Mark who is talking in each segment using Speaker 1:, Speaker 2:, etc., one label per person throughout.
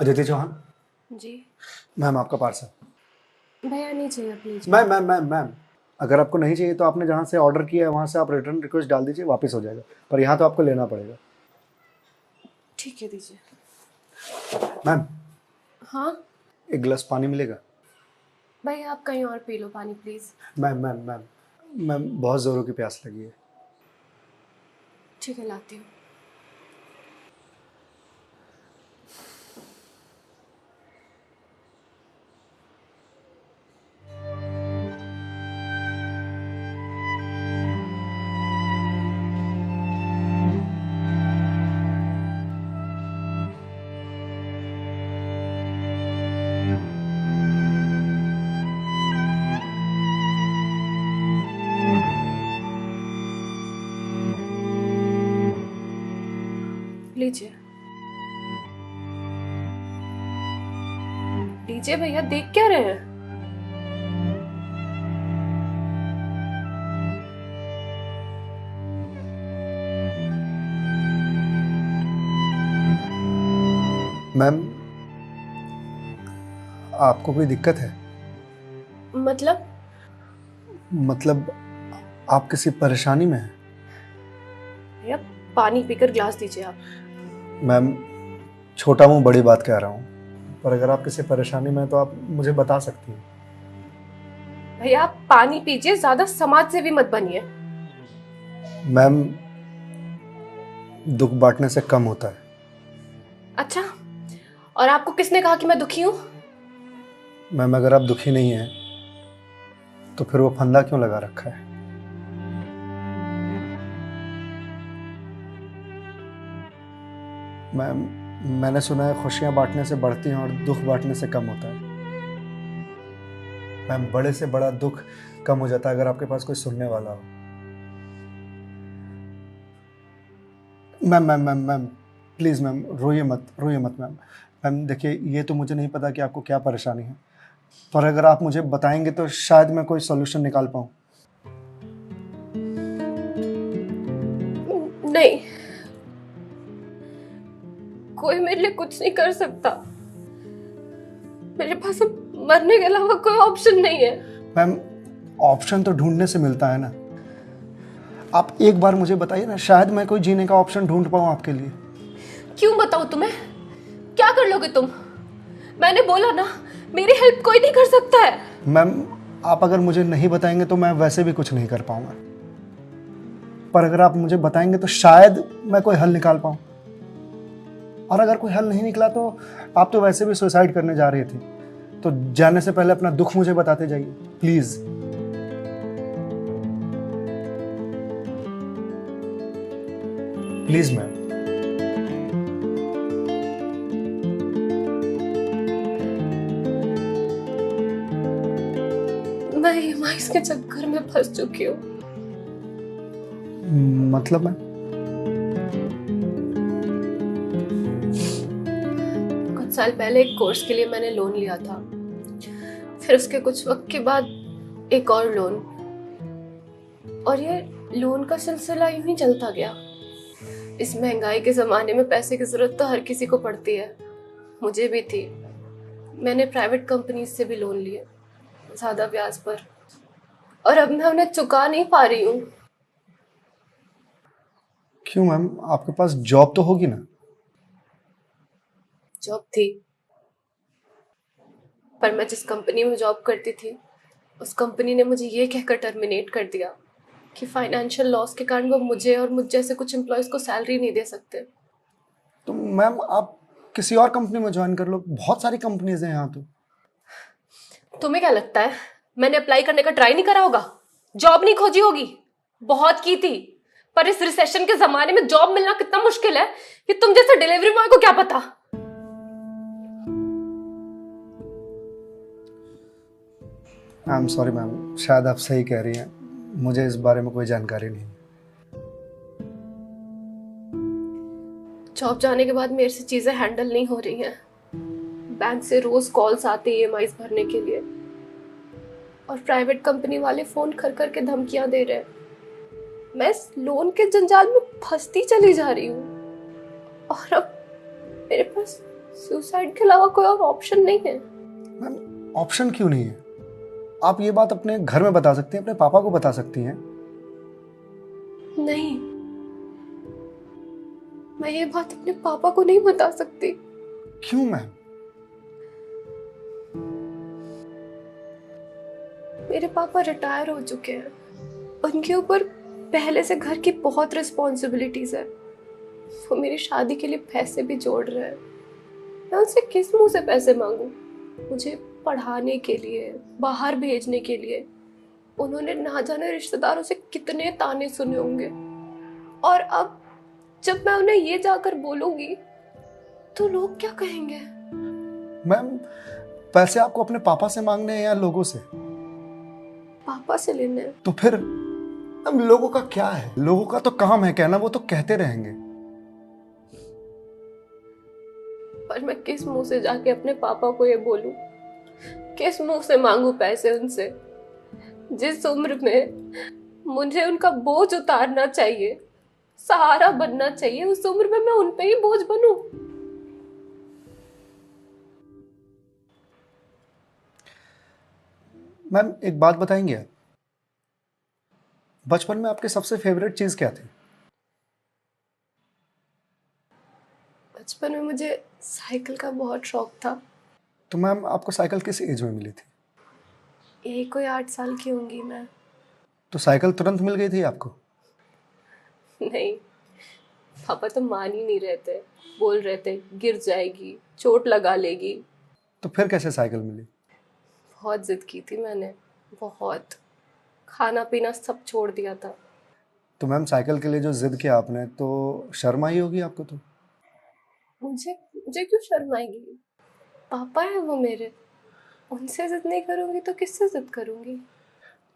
Speaker 1: अदिति चौहान।
Speaker 2: जी
Speaker 1: ma'am आपका parcel.
Speaker 2: भैया नहीं चाहिए प्लीज।
Speaker 1: मैम अगर आपको नहीं चाहिए तो आपने जहाँ से ऑर्डर किया है वहाँ से आप रिटर्न रिक्वेस्ट डाल दीजिए, वापस हो जाएगा, पर यहाँ तो आपको लेना पड़ेगा।
Speaker 2: ठीक है दीजिए।
Speaker 1: मैम
Speaker 2: हाँ
Speaker 1: एक गिलास पानी मिलेगा?
Speaker 2: भैया आप कहीं और पी लो पानी प्लीज।
Speaker 1: मैम बहुत ज़ोरों की प्यास लगी है।
Speaker 2: ठीक है लाती हूँ। लीजिए लीजिए भैया, देख क्या रहे हैं?
Speaker 1: मैम आपको कोई दिक्कत है? मतलब आप किसी परेशानी में हैं?
Speaker 2: भैया पानी पीकर ग्लास दीजिए आप।
Speaker 1: मैम छोटा मुंह बड़ी बात कह रहा हूँ, पर अगर आप किसी परेशानी में हैं तो आप मुझे बता सकती हैं।
Speaker 2: भैया आप पानी पीजिए, ज्यादा समाज से भी मत बनिए।
Speaker 1: मैम दुख बांटने से कम होता है।
Speaker 2: अच्छा, और आपको किसने कहा कि मैं दुखी हूँ?
Speaker 1: मैम अगर आप दुखी नहीं हैं तो फिर वो फंदा क्यों लगा रखा है? मैम मैंने सुना है खुशियां बांटने से बढ़ती हैं और दुख बांटने से कम होता है। मैम बड़े से बड़ा दुख कम हो जाता है अगर आपके पास कोई सुनने वाला हो। मैम प्लीज़ मैम रोइए मत मैम। मैम देखिए ये तो मुझे नहीं पता कि आपको क्या परेशानी है, पर अगर आप मुझे बताएंगे तो शायद मैं कोई सॉल्यूशन निकाल पाऊँ।
Speaker 2: नहीं, कोई मेरे लिए कुछ नहीं कर सकता। मेरे पास अब मरने के अलावा कोई ऑप्शन नहीं है।
Speaker 1: मैम ऑप्शन तो ढूंढने से मिलता है ना। आप एक बार मुझे बताइए ना, शायद मैं कोई जीने का ऑप्शन ढूंढ पाऊँ आपके लिए।
Speaker 2: क्यों बताऊं तुम्हें? क्या कर लोगे तुम? मैंने बोला ना, मेरी हेल्प कोई नहीं कर सकता है।
Speaker 1: मैम आप अगर मुझे नहीं बताएंगे तो मैं वैसे भी कुछ नहीं कर पाऊंगा, पर अगर आप मुझे बताएंगे तो शायद मैं कोई हल निकाल पाऊं। और अगर कोई हल नहीं निकला तो आप तो वैसे भी सुसाइड करने जा रही थी, तो जाने से पहले अपना दुख मुझे बताते जाइए प्लीज। Please ma'am.
Speaker 2: मैं ईएमआईज़ के चक्कर में फंस चुकी हूँ।
Speaker 1: मतलब मैम?
Speaker 2: कुछ साल पहले एक कोर्स के लिए मैंने लोन लिया था, फिर उसके कुछ वक्त के बाद एक और लोन, और ये लोन का सिलसिला यूं ही चलता गया। इस महंगाई के जमाने में पैसे की जरूरत तो हर किसी को पड़ती है, मुझे भी थी। मैंने प्राइवेट कंपनी से भी लोन लिए, ज्यादा ब्याज पर, और अब मैं उन्हें चुका नहीं पा रही हूँ।
Speaker 1: क्यों मैम, आपके पास जॉब तो होगी ना?
Speaker 2: जॉब थी, पर मैं जिस कंपनी में जॉब करती थी उस कंपनी ने मुझे ये कहकर टर्मिनेट कर दिया कि फाइनेंशियल लॉस के कारण वो मुझे और मुझ जैसे कुछ एम्प्लॉयज को सैलरी नहीं दे सकते।
Speaker 1: तो मैम आप किसी और कंपनी में ज्वाइन कर लो, बहुत सारी कंपनीज हैं यहाँ तो।
Speaker 2: तुम्हें क्या लगता है मैंने अप्लाई करने का ट्राई नहीं करा होगा? जॉब नहीं खोजी होगी? बहुत की थी, पर इस रिसेशन के जमाने में जॉब मिलना कितना मुश्किल है कि तुम जैसे डिलीवरी बॉय को क्या पता।
Speaker 1: आई एम सॉरी मैम, शायद आप सही कह रही हैं, मुझे इस बारे में कोई जानकारी नहीं।
Speaker 2: जॉब जाने के बाद मेरे से चीजें हैंडल नहीं हो रही हैं। बैंक से रोज कॉल्स आते ईएमआईज़ भरने के लिए, और प्राइवेट कंपनी वाले फोन कर करके धमकियां दे रहे हैं। मैं इस लोन के जंजाल में फंसती चली जा रही हूँ, और अब मेरे पास सुसाइड के अलावा कोई और ऑप्शन नहीं है।
Speaker 1: मैम ऑप्शन क्यों नहीं है? आप ये बात अपने घर में बता सकती हैं, अपने पापा को बता सकती हैं।
Speaker 2: नहीं, मैं ये बात अपने पापा को नहीं बता सकती।
Speaker 1: क्यों मैम?
Speaker 2: मेरे पापा रिटायर हो चुके हैं, उनके ऊपर पहले से घर की बहुत रिस्पॉन्सिबिलिटीज है। वो मेरी शादी के लिए पैसे भी जोड़ रहे हैं। मैं उनसे किस मुंह से पैसे मांगू? मुझे पढ़ाने के लिए, बाहर भेजने के लिए उन्होंने ना जाने रिश्तेदारों से कितने ताने सुने होंगे। और अब जब मैं उन्हें ये जाकर बोलूंगी तो लोग क्या कहेंगे?
Speaker 1: मैम पैसे आपको अपने पापा से मांगने हैं या लोगों से?
Speaker 2: पापा से लेने हैं।
Speaker 1: तो फिर अब लोगों का क्या है? लोगों का तो काम है कहना, वो तो कहते रहेंगे।
Speaker 2: पर मैं किस मुंह से जाके अपने पापा को ये बोलूं? किस मुंह से मांगू पैसे उनसे? जिस उम्र में मुझे उनका बोझ उतारना चाहिए, सहारा बनना चाहिए, उस उम्र में मैं उन पे ही बोझ बनूं?
Speaker 1: मैम एक बात बताएंगे आप? बचपन में आपके सबसे फेवरेट चीज क्या थी?
Speaker 2: बचपन में मुझे साइकिल का बहुत शौक था।
Speaker 1: तो मैम आपको साइकिल किस एज में मिली थी?
Speaker 2: यही कोई 8 साल की होंगी मैं।
Speaker 1: तो साइकिल तुरंत मिल गई थी आपको?
Speaker 2: नहीं, पापा तो मान ही नहीं रहे थे। बोल रहे थे गिर जाएगी, चोट लगा लेगी।
Speaker 1: तो फिर कैसे साइकिल मिली?
Speaker 2: बहुत जिद की थी मैंने, बहुत। खाना पीना सब छोड़ दिया था।
Speaker 1: तो मैम साइकिल के लिए जो जिद किया आपने, तो शर्म आई होगी आपको? तो
Speaker 2: मुझे मुझे क्यों शर्म आएगी? पापा है वो मेरे, उनसे जिद नहीं करूंगी तो किससे जिद करूंगी?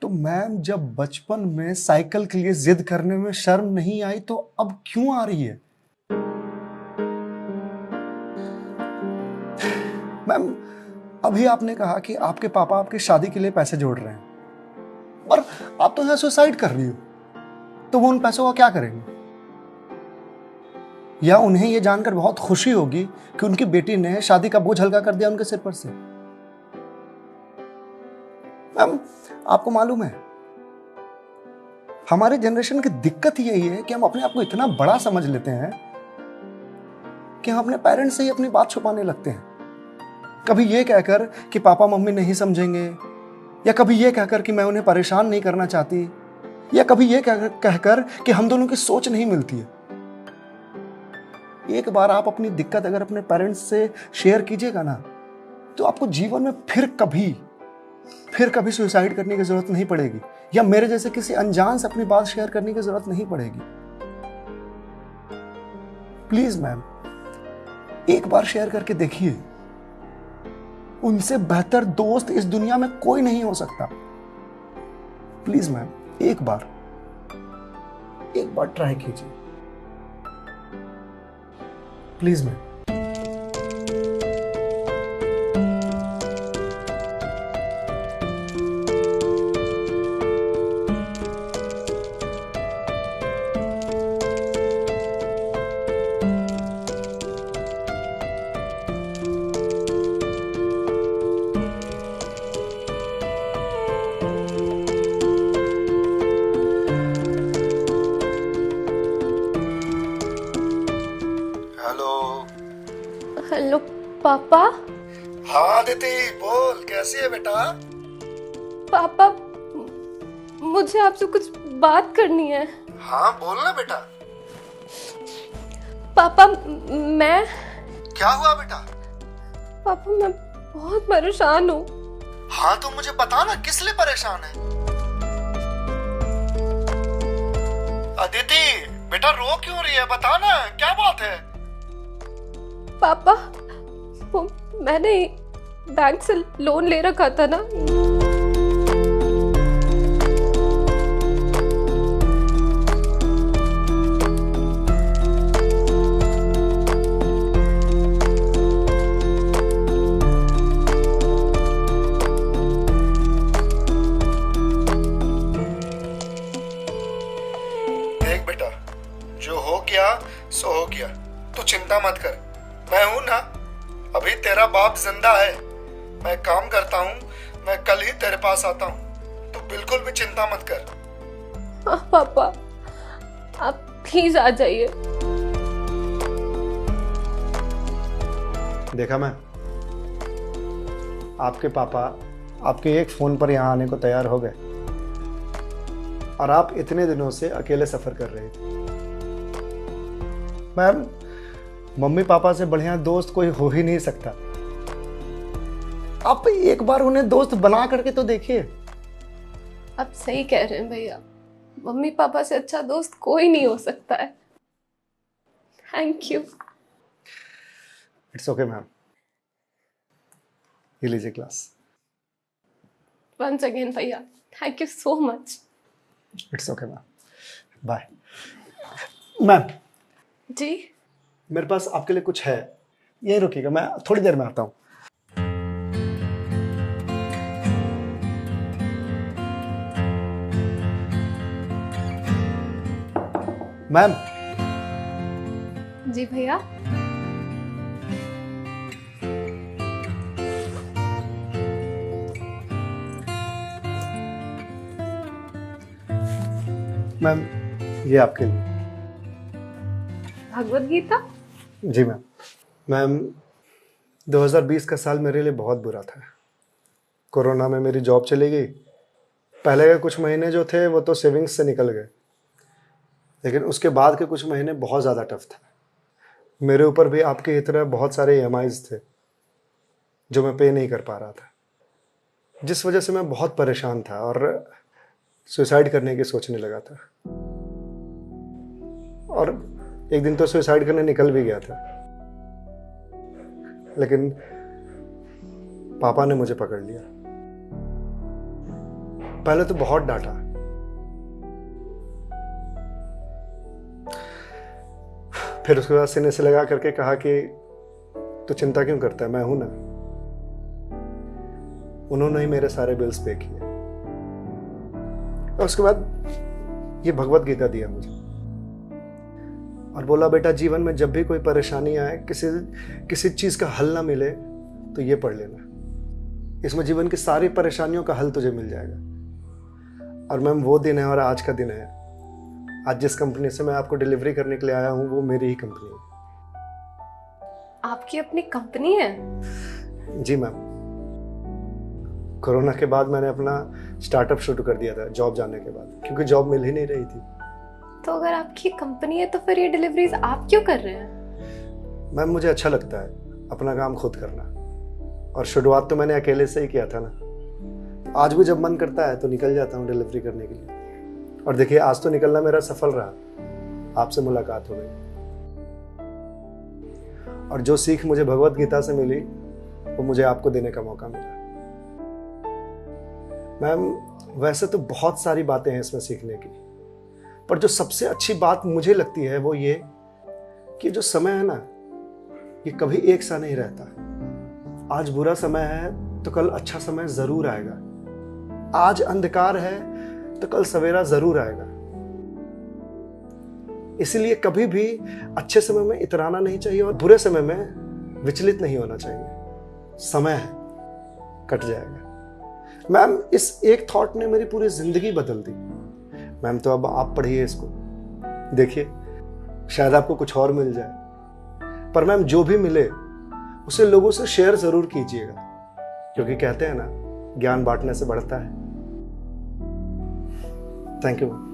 Speaker 1: तो मैम जब बचपन में साइकिल के लिए जिद करने में शर्म नहीं आई तो अब क्यों आ रही है? मैम अभी आपने कहा कि आपके पापा आपकी शादी के लिए पैसे जोड़ रहे हैं, और आप तो यहाँ सुसाइड कर रही हो, तो वो उन पैसों का क्या करेंगे? या उन्हें यह जानकर बहुत खुशी होगी कि उनकी बेटी ने शादी का बोझ हल्का कर दिया उनके सिर पर से। मैम आपको मालूम है, हमारे जनरेशन की दिक्कत यही है कि हम अपने आप को इतना बड़ा समझ लेते हैं कि हम अपने पेरेंट्स से ही अपनी बात छुपाने लगते हैं। कभी ये कहकर कि पापा मम्मी नहीं समझेंगे, या कभी ये कहकर कि मैं उन्हें परेशान नहीं करना चाहती, या कभी ये कहकर कि हम दोनों की सोच नहीं मिलती है। एक बार आप अपनी दिक्कत अगर अपने पेरेंट्स से शेयर कीजिएगा ना, तो आपको जीवन में फिर कभी सुसाइड करने की जरूरत नहीं पड़ेगी, या मेरे जैसे किसी अनजान से अपनी बात शेयर करने की जरूरत नहीं पड़ेगी। प्लीज मैम एक बार शेयर करके देखिए। उनसे बेहतर दोस्त इस दुनिया में कोई नहीं हो सकता। प्लीज मैम एक बार ट्राई कीजिए, प्लीज मैम।
Speaker 2: हेलो पापा।
Speaker 1: हाँ अदिति बोल, कैसी है बेटा?
Speaker 2: पापा मुझे आपसे कुछ बात करनी है।
Speaker 1: हाँ बोल ना बेटा।
Speaker 2: पापा मैं
Speaker 1: क्या हुआ बेटा?
Speaker 2: पापा मैं बहुत परेशान हूँ।
Speaker 1: हाँ तो मुझे बता ना, किस लिए परेशान है? अदिति बेटा रो क्यों रही है, बता ना क्या बात है?
Speaker 2: पापा वो मैंने बैंक से लोन ले रखा था ना,
Speaker 1: देख बेटा, जो हो गया सो हो गया, तू चिंता मत कर, मैं हूं ना, अभी तेरा बाप जिंदा है, मैं काम करता हूँ, मैं कल ही तेरे पास आता हूँ, तो बिल्कुल भी चिंता मत कर।
Speaker 2: हाँ पापा, आप प्लीज आ जाइए।
Speaker 1: देखा मैं, आपके पापा आपके एक फोन पर यहाँ आने को तैयार हो गए और आप इतने दिनों से अकेले सफर कर रहे थे। मैम, मम्मी पापा से बढ़िया दोस्त कोई हो ही नहीं सकता। आप एक बार उन्हें दोस्त बना करके तो देखिए।
Speaker 2: आप सही कह रहे हैं भैया, मम्मी पापा से अच्छा दोस्त कोई नहीं हो सकता है। Thank you.
Speaker 1: It's okay ma'am, ये लीजिए क्लास।
Speaker 2: वंस अगेन भैया, thank you so much.
Speaker 1: It's okay ma'am, bye. Ma'am
Speaker 2: ji?
Speaker 1: मेरे पास आपके लिए कुछ है, यही रुकिएगा, मैं थोड़ी देर में आता हूँ। मैम।
Speaker 2: जी भैया।
Speaker 1: मैम, ये आपके लिए।
Speaker 2: भगवत गीता?
Speaker 1: जी मैम। मैम, 2020 का साल मेरे लिए बहुत बुरा था। कोरोना में मेरी जॉब चली गई। पहले के कुछ महीने जो थे वो तो सेविंग्स से निकल गए, लेकिन उसके बाद के कुछ महीने बहुत ज़्यादा टफ था। मेरे ऊपर भी आपके ही तरह बहुत सारे EMIs थे जो मैं पे नहीं कर पा रहा था, जिस वजह से मैं बहुत परेशान था और सुसाइड करने की सोचने लगा था। और एक दिन तो सुसाइड करने निकल भी गया था, लेकिन पापा ने मुझे पकड़ लिया। पहले तो बहुत डांटा, फिर उसके बाद सीने से लगा करके कहा कि तू चिंता क्यों करता है, मैं हूं ना। उन्होंने ही मेरे सारे बिल्स पे किए और उसके बाद ये भगवत गीता दिया मुझे और बोला, बेटा जीवन में जब भी कोई परेशानी आए, किसी चीज का हल ना मिले तो ये पढ़ लेना। इसमें जीवन की सारी परेशानियों का हल तुझे मिल जाएगा। और मैम, वो दिन है और आज का दिन है। आज जिस कंपनी से मैं आपको डिलीवरी करने के लिए आया हूं वो मेरी ही कंपनी है।
Speaker 2: आपकी अपनी कंपनी है?
Speaker 1: जी मैम। कोरोना के बाद मैंने अपना स्टार्टअप शुरू कर दिया था जॉब जाने के बाद, क्योंकि जॉब मिल ही नहीं रही थी।
Speaker 2: तो अगर आपकी कंपनी है तो फिर ये डिलीवरीज आप क्यों कर रहे हैं?
Speaker 1: मैम, मुझे अच्छा लगता है अपना काम खुद करना, और शुरुआत तो मैंने अकेले से ही किया था ना। आज भी जब मन करता है तो निकल जाता हूँ डिलीवरी करने के लिए। और देखिए, आज तो निकलना मेरा सफल रहा, आपसे मुलाकात हो गई। और जो सीख मुझे भगवत गीता से मिली वो मुझे आपको देने का मौका मिला। मैम, वैसे तो बहुत सारी बातें हैं इसमें सीखने की, पर जो सबसे अच्छी बात मुझे लगती है वो ये कि जो समय है ना, ये कभी एक सा नहीं रहता। आज बुरा समय है तो कल अच्छा समय जरूर आएगा। आज अंधकार है तो कल सवेरा जरूर आएगा। इसलिए कभी भी अच्छे समय में इतराना नहीं चाहिए और बुरे समय में विचलित नहीं होना चाहिए। समय है, कट जाएगा। मैम, इस एक थॉट ने मेरी पूरी जिंदगी बदल दी। मैम, तो अब आप पढ़िए इसको, देखिए शायद आपको कुछ और मिल जाए। पर मैम, जो भी मिले उसे लोगों से शेयर जरूर कीजिएगा, क्योंकि कहते हैं ना, ज्ञान बांटने से बढ़ता है। Thank you ma'am.